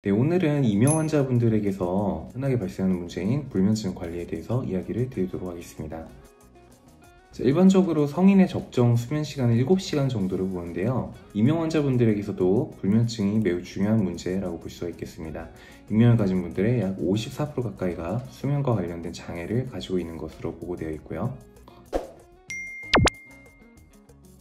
네, 오늘은 이명 환자분들에게서 흔하게 발생하는 문제인 불면증 관리에 대해서 이야기를 드리도록 하겠습니다. 자, 일반적으로 성인의 적정 수면 시간은 7시간 정도를 보는데요. 이명 환자분들에게서도 불면증이 매우 중요한 문제라고 볼 수가 있겠습니다. 이명을 가진 분들의 약 54% 가까이가 수면과 관련된 장애를 가지고 있는 것으로 보고되어 있고요.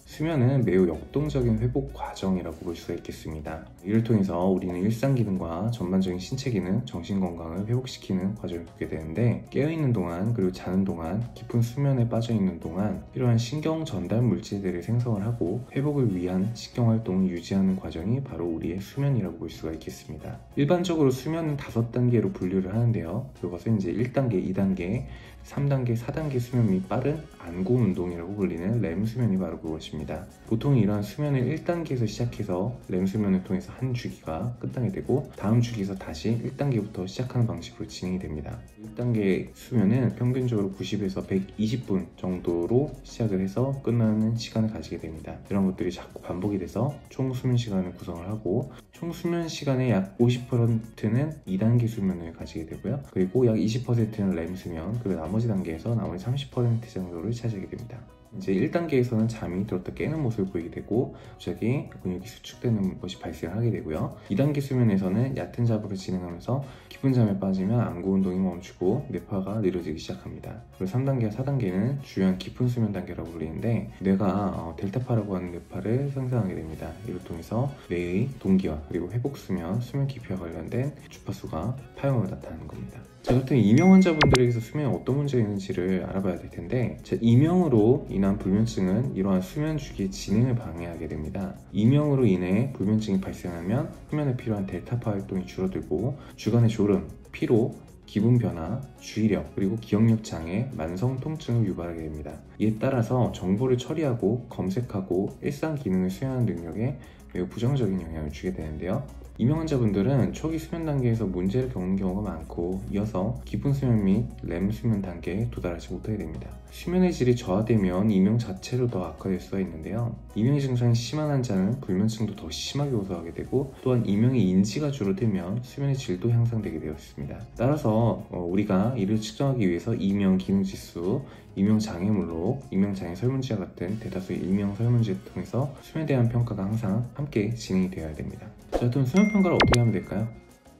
수면은 매우 역동적인 회복 과정이라고 볼 수가 있겠습니다. 이를 통해서 우리는 일상 기능과 전반적인 신체 기능, 정신 건강을 회복시키는 과정을 겪게 되는데, 깨어있는 동안 그리고 자는 동안 깊은 수면에 빠져있는 동안 필요한 신경 전달 물질들을 생성을 하고 회복을 위한 신경 활동을 유지하는 과정이 바로 우리의 수면이라고 볼 수가 있겠습니다. 일반적으로 수면은 5단계로 분류를 하는데요. 그것은 이제 1단계, 2단계, 3단계, 4단계 수면 및 빠른 안구 운동이라고 불리는 렘 수면이 바로 그것입니다. 보통 이러한 수면을 1단계에서 시작해서 렘 수면을 통해서 한 주기가 끝나게 되고, 다음 주기에서 다시 1단계부터 시작하는 방식으로 진행이 됩니다. 1단계 수면은 평균적으로 90에서 120분 정도로 시작을 해서 끝나는 시간을 가지게 됩니다. 이런 것들이 자꾸 반복이 돼서 총 수면 시간을 구성을 하고, 총 수면 시간의 약 50%는 2단계 수면을 가지게 되고요. 그리고 약 20%는 렘 수면, 그리고 나머지 단계에서 나머지 30% 정도를 차지하게 됩니다. 이제 1단계에서는 잠이 들었다 깨는 모습을 보이게 되고, 갑자기 근육이 수축되는 것이 발생하게 되고요. 2단계 수면에서는 얕은 잠으로 진행하면서 깊은 잠에 빠지면 안구 운동이 멈추고 뇌파가 느려지기 시작합니다. 그리고 3단계와 4단계는 주요한 깊은 수면 단계라고 불리는데, 뇌가 델타파라고 하는 뇌파를 생성하게 됩니다. 이를 통해서 뇌의 동기화 그리고 회복 수면, 수면 깊이와 관련된 주파수가 파형으로 나타나는 겁니다. 자, 그렇다면 이명 환자분들에게서 수면에 어떤 문제가 있는지를 알아봐야 될 텐데, 이명으로 인한 불면증은 이러한 수면 주기의 진행을 방해하게 됩니다. 이명으로 인해 불면증이 발생하면 수면에 필요한 델타파 활동이 줄어들고, 주간의 졸음, 피로, 기분 변화, 주의력, 그리고 기억력 장애, 만성 통증을 유발하게 됩니다. 이에 따라서 정보를 처리하고 검색하고 일상 기능을 수행하는 능력에 매우 부정적인 영향을 주게 되는데요. 이명 환자분들은 초기 수면 단계에서 문제를 겪는 경우가 많고, 이어서 깊은 수면 및 렘 수면 단계에 도달하지 못하게 됩니다. 수면의 질이 저하되면 이명 자체로 더 악화될 수가 있는데요. 이명의 증상이 심한 환자는 불면증도 더 심하게 호소하게 되고, 또한 이명의 인지가 줄어들면 수면의 질도 향상되게 되어 있습니다. 따라서 우리가 이를 측정하기 위해서 이명 기능지수, 이명 장애물록, 이명 장애 설문지와 같은 대다수의 이명 설문지를 통해서 수면에 대한 평가가 항상 함께 진행이 되어야 됩니다. 자, 그럼 수면 평가를 어떻게 하면 될까요?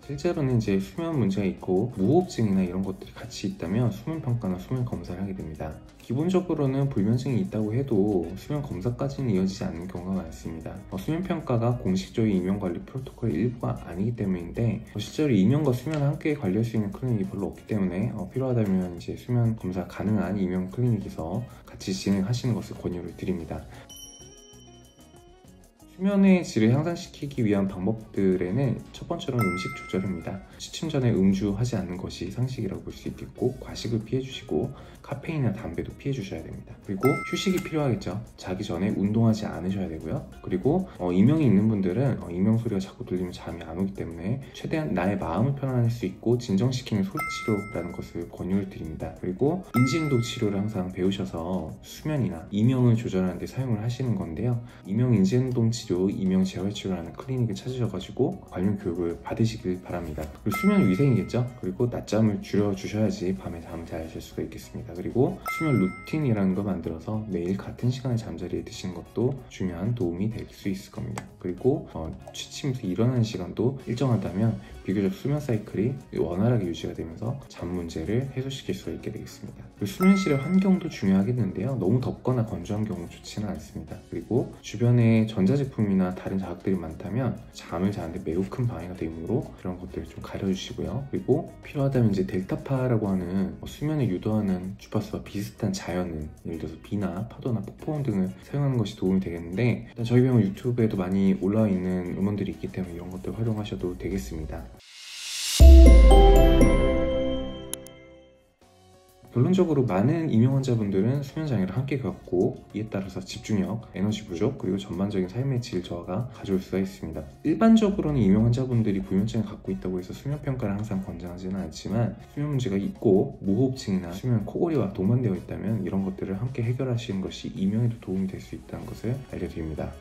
실제로는 이제 수면 문제가 있고 무호흡증이나 이런 것들이 같이 있다면 수면 평가나 수면 검사를 하게 됩니다. 기본적으로는 불면증이 있다고 해도 수면 검사까지는 이어지지 않는 경우가 많습니다. 수면 평가가 공식적인 이명 관리 프로토콜의 일부가 아니기 때문인데, 실제로 이명과 수면을 함께 관리할 수 있는 클리닉이 별로 없기 때문에 필요하다면 이제 수면 검사 가능한 이명 클리닉에서 같이 진행하시는 것을 권유를 드립니다. 수면의 질을 향상시키기 위한 방법들에는 첫 번째로는 음식 조절입니다. 취침 전에 음주하지 않는 것이 상식이라고 볼 수 있겠고, 과식을 피해주시고 카페인이나 담배도 피해주셔야 됩니다. 그리고 휴식이 필요하겠죠. 자기 전에 운동하지 않으셔야 되고요. 그리고 이명이 있는 분들은 이명 소리가 자꾸 들리면 잠이 안 오기 때문에 최대한 나의 마음을 편안할 수 있고 진정시키는 소리치료라는 것을 권유를 드립니다. 그리고 인지행동 치료를 항상 배우셔서 수면이나 이명을 조절하는 데 사용을 하시는 건데요. 이명 인지행동 치료, 이명 재활치료라는 클리닉을 찾으셔가지고 관련 교육을 받으시길 바랍니다. 그리고 수면 위생이겠죠. 그리고 낮잠을 줄여주셔야지 밤에 잠을 잘 잘 수가 있겠습니다. 그리고 수면 루틴이라는 거 만들어서 매일 같은 시간에 잠자리에 드시는 것도 중요한 도움이 될 수 있을 겁니다. 그리고 취침에서 일어나는 시간도 일정하다면 비교적 수면 사이클이 원활하게 유지가 되면서 잠 문제를 해소시킬 수가 있게 되겠습니다. 그리고 수면실의 환경도 중요하겠는데요. 너무 덥거나 건조한 경우 좋지는 않습니다. 그리고 주변에 전자제품이나 다른 자극들이 많다면 잠을 자는데 매우 큰 방해가 되므로 그런 것들을 좀 가려주시고요. 그리고 필요하다면 이제 델타파라고 하는 수면을 유도하는 주파수와 비슷한 자연음, 예를 들어서 비나 파도나 폭포음 등을 사용하는 것이 도움이 되겠는데, 일단 저희 병원 유튜브에도 많이 올라와 있는 음원들이 있기 때문에 이런 것들 활용하셔도 되겠습니다. 결론적으로 많은 이명 환자분들은 수면 장애를 함께 겪고, 이에 따라서 집중력, 에너지 부족, 그리고 전반적인 삶의 질 저하가 가져올 수가 있습니다. 일반적으로는 이명 환자분들이 불면증을 갖고 있다고 해서 수면 평가를 항상 권장하지는 않지만, 수면 문제가 있고 무호흡증이나 수면 코골이와 동반되어 있다면 이런 것들을 함께 해결하시는 것이 이명에도 도움이 될 수 있다는 것을 알려드립니다.